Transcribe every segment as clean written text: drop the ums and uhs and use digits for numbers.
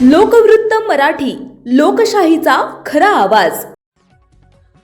लोकवृत्त मराठी, लोकशाहीचा खरा आवाज.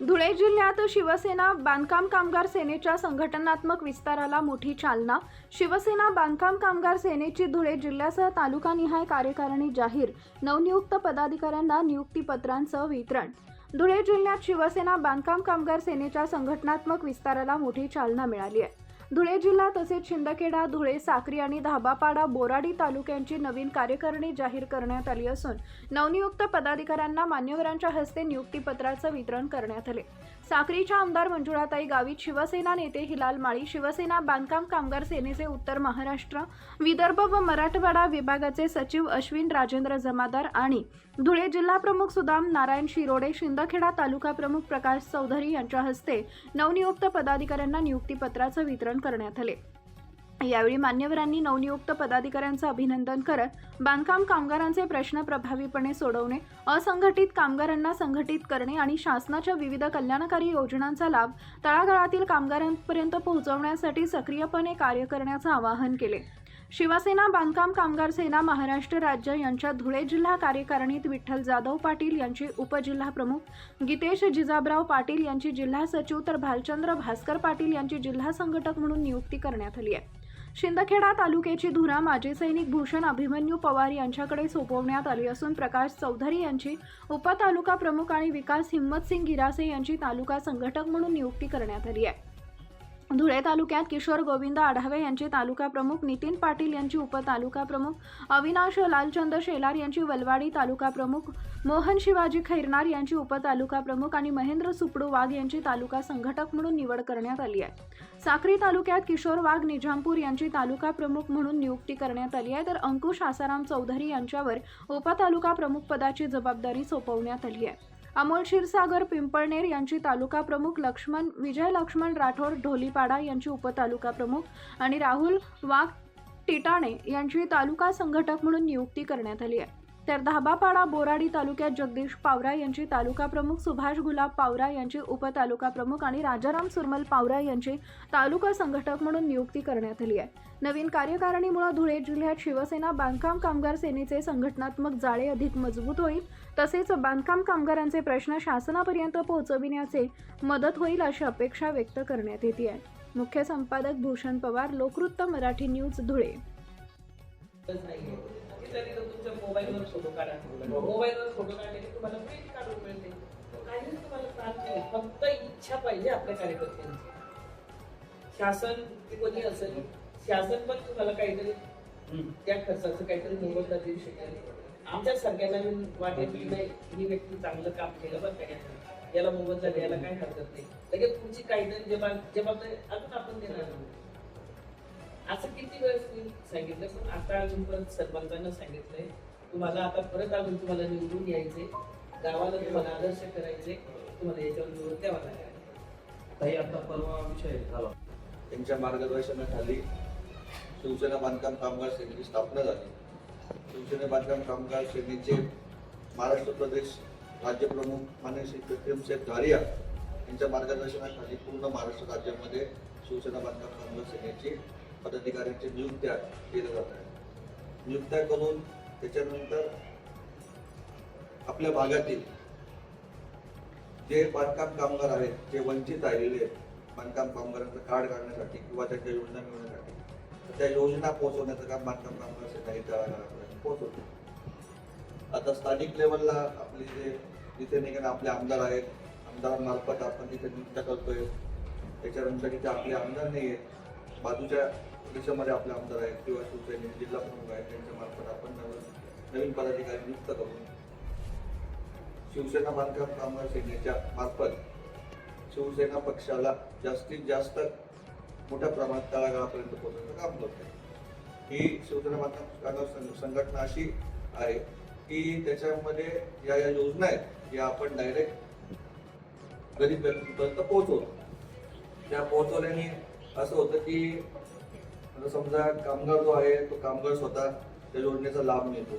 धुळे जिल्ह्यात शिवसेना बांधकाम कामगार सेनेच्या संघटनात्मक विस्ताराला मोठी चालना. शिवसेना बांधकाम कामगार सेनेची धुळे जिल्ह्यासह तालुकानिहाय कार्यकारिणी जाहीर. नवनियुक्त पदाधिकाऱ्यांना नियुक्तीपत्रांचं वितरण. धुळे जिल्ह्यात शिवसेना बांधकाम कामगार सेनेच्या संघटनात्मक विस्ताराला मोठी चालना मिळाली आहे. धुळे जिल्हा तसेच शिंदखेडा, धुळे, साक्री आणि धाबापाडा, बोराडी तालुक्यांची नवीन कार्यकारिणी जाहीर करण्यात आली असून नवनियुक्त पदाधिकाऱ्यांना मान्यवरांच्या हस्ते नियुक्तीपत्राचं वितरण करण्यात आले. साक्रीच्या आमदार मंजुळाताई गावित, शिवसेना नेते हिलाल माळी, शिवसेना बांधकाम कामगार सेनेचे उत्तर महाराष्ट्र, विदर्भ व मराठवाडा विभागाचे सचिव अश्विन राजेंद्र जमादार आणि धुळे जिल्हा प्रमुख सुदाम नारायण शिरोडे, शिंदखेडा तालुका प्रमुख प्रकाश चौधरी यांच्या हस्ते नवनियुक्त पदाधिकाऱ्यांना नियुक्तीपत्राचं वितरण करण्यात आले. यावेळी मान्यवरांनी नवनियुक्त पदाधिकाऱ्यांचं अभिनंदन करत बांधकाम कामगारांचे प्रश्न प्रभावीपणे सोडवणे, असंघटित कामगारांना संघटित करणे आणि शासनाच्या विविध कल्याणकारी योजनांचा लाभ तळागाळातील कामगारांपर्यंत पोहोचवण्यासाठी सक्रियपणे कार्य करण्याचं आवाहन केले. शिवसेना बांधकाम कामगार सेना महाराष्ट्र राज्य यांच्या धुळे जिल्हा कार्यकारिणीत विठ्ठल जाधव पाटील यांची उपजिल्हा प्रमुख, गीतेश जिजाबराव पाटील यांची जिल्हा सचिव तर भालचंद्र भास्कर पाटील यांची जिल्हा संघटक म्हणून नियुक्ती करण्यात आली आहे. शिंदखेडा तालुक्याची धुरा माजी सैनिक भूषण अभिमन्यू पवार यांच्याकडे सोपवण्यात आली असून प्रकाश चौधरी यांची उपतालुका प्रमुख आणि विकास हिम्मतसिंग गिरासे यांची तालुका संघटक म्हणून नियुक्ती करण्यात आली आहे. धुळे तालुक्यात किशोर गोविंद आढावे यांचे तालुका प्रमुख, नितीन पाटील यांची उपतालुका प्रमुख, अविनाश लालचंद शेलार यांची वलवाडी तालुका प्रमुख, मोहन शिवाजी खैरनार यांची उपतालुका प्रमुख आणि महेंद्र सुपडू वाघ यांची तालुका संघटक म्हणून निवड करण्यात आली आहे. साक्री तालुक्यात किशोर वाघ निजामपूर यांची तालुका प्रमुख म्हणून नियुक्ती करण्यात आली आहे तर अंकुश आसाराम चौधरी यांच्यावर उपतालुका प्रमुख पदाची जबाबदारी सोपवण्यात आली आहे. अमोल क्षीरसागर पिंपळनेर यांची तालुका प्रमुख, विजय लक्ष्मण राठोड ढोलीपाडा यांची उपतालुका प्रमुख आणि राहुल वाघ टिटाणे यांची तालुका संघटक म्हणून नियुक्ती करण्यात आली आहे. तर धाबापाडा बोराडी तालुक्यात जगदीश पावरा यांची तालुका प्रमुख, सुभाष गुलाब पावरा यांची उपतालुका प्रमुख आणि राजाराम सुरमल पावरा यांची तालुका संघटक म्हणून नियुक्ती करण्यात आली आहे. नवीन कार्यकारिणीमुळे धुळे जिल्ह्यात शिवसेना बांधकाम कामगार सेनेचे संघटनात्मक जाळे अधिक मजबूत होईल, तसेच बांधकाम कामगारांचे प्रश्न शासनापर्यंत पोहोचविण्याचे मदत होईल अशी अपेक्षा व्यक्त करण्यात येते आहे. मुख्य संपादक भूषण पवार, लोकवृत्त मराठी न्यूज, धुळे. तुमच्या मोबाईलवर फोटो काढा, मोबाईलवर फोटो काढले की तुम्हाला प्रिंट काढून मिळते. काहीच तुम्हाला त्रास नाही, फक्त इच्छा पाहिजे आपल्या कार्यकर्त्यांची. शासन कोणी असेल, शासन पण तुम्हाला काहीतरी त्या खर्चाचं काहीतरी मोबदला देऊ शकेल. आमच्या सारख्याला वाटेल की नाही ही व्यक्ती चांगलं काम केलं बरं का, याला मोबदला द्यायला काही हरकत नाही. लगेच तुमची काहीतरी जबाबदारी अजून आपण देणार नाही. असं किती वेळेस मी सांगितलं, पण आता अजून परत सरपंचांना सांगितलंय तुम्हाला आता परत अजून तुम्हाला निवडून यायचे, गावाला तुम्हाला आदर्श करायचे, तुम्हाला याच्यावर निवडून द्यावा लागेल. काही आता परवा विषय झाला, त्यांच्या मार्गदर्शनाखाली शिवसेना बांधकाम कामगार सेनेची स्थापना झाली. शिवसेना बांधकाम कामगार सेनेचे महाराष्ट्र प्रदेश राज्यप्रमुख माननीय श्री विक्रमसिंह धारिया यांच्या मार्गदर्शनाखाली पूर्ण महाराष्ट्र राज्यामध्ये शिवसेना बांधकाम कामगार सेनेची पदाधिकाऱ्यांची नियुक्त्या केल्या जात आहेत. नियुक्त्या करून त्याच्यानंतर आपल्या भागातील जे बांधकाम कामगार आहेत, जे वंचित राहिलेले बांधकाम कामगारांचं कार्ड काढण्यासाठी किंवा त्यांच्या योजना मिळवण्यासाठी त्या योजना पोहोचवण्याचं काम बांधकाम कामगार सेना तळागाळापर्यंत पोहोचवते. आता स्थानिक लेवलला आपले जिथे नाही का आपले आमदार आहेत, आमदारांमार्फत आपण तिथे नियुक्त्या करतोय. त्याच्यानंतर तिथे आपले आमदार नाही आहेत, बाजूच्या देशामध्ये आपले आमदार आहेत किंवा शिवसेने जिल्हा प्रमुख आहेत, त्यांच्या मार्फत आपण नवीन पदाधिकारी नियुक्त करून शिवसेना बांधकाम कामगार सेनेच्या मार्फत शिवसेना पक्षाला जास्तीत जास्त मोठ्या प्रमाणात तळागाळापर्यंत पोहोचण्याचं काम करते. ही शिवसेना बांधकाम कामगार संघटना अशी आहे की त्याच्यामध्ये या योजना आहेत या आपण डायरेक्ट गरीब व्यक्तीपर्यंत पोहोचवतो. त्या पोहोचवल्याने असं होतं की समजा कामगार जो आहे तो कामगार स्वतः त्या योजनेचा लाभ मिळतो.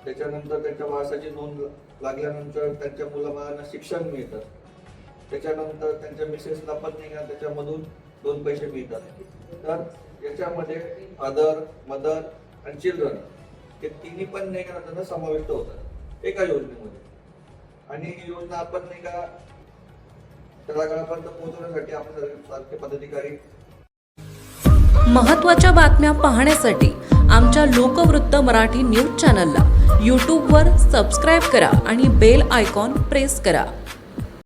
त्याच्यानंतर त्यांच्या वारसाची नोंद लागल्यानंतर त्यांच्या मुलाबाळांना शिक्षण मिळतं. त्याच्यानंतर त्यांच्या मिसेसला पण नाही का त्याच्यामधून 2 पैसे मिळतात. तर याच्यामध्ये फादर, मदर आणि चिल्ड्रन ते तिन्ही पण नाही का त्यांना समाविष्ट होतात एका योजनेमध्ये. आणि ही योजना आपण नाही का तळागाळापर्यंत पोहोचवण्यासाठी आपण सारखे पदाधिकारी महत्त्वाच्या बातम्या पाहण्यासाठी आमच्या लोकवृत्त मराठी न्यूज चॅनलला यूट्यूबवर सबस्क्राईब करा आणि बेल आयकॉन प्रेस करा.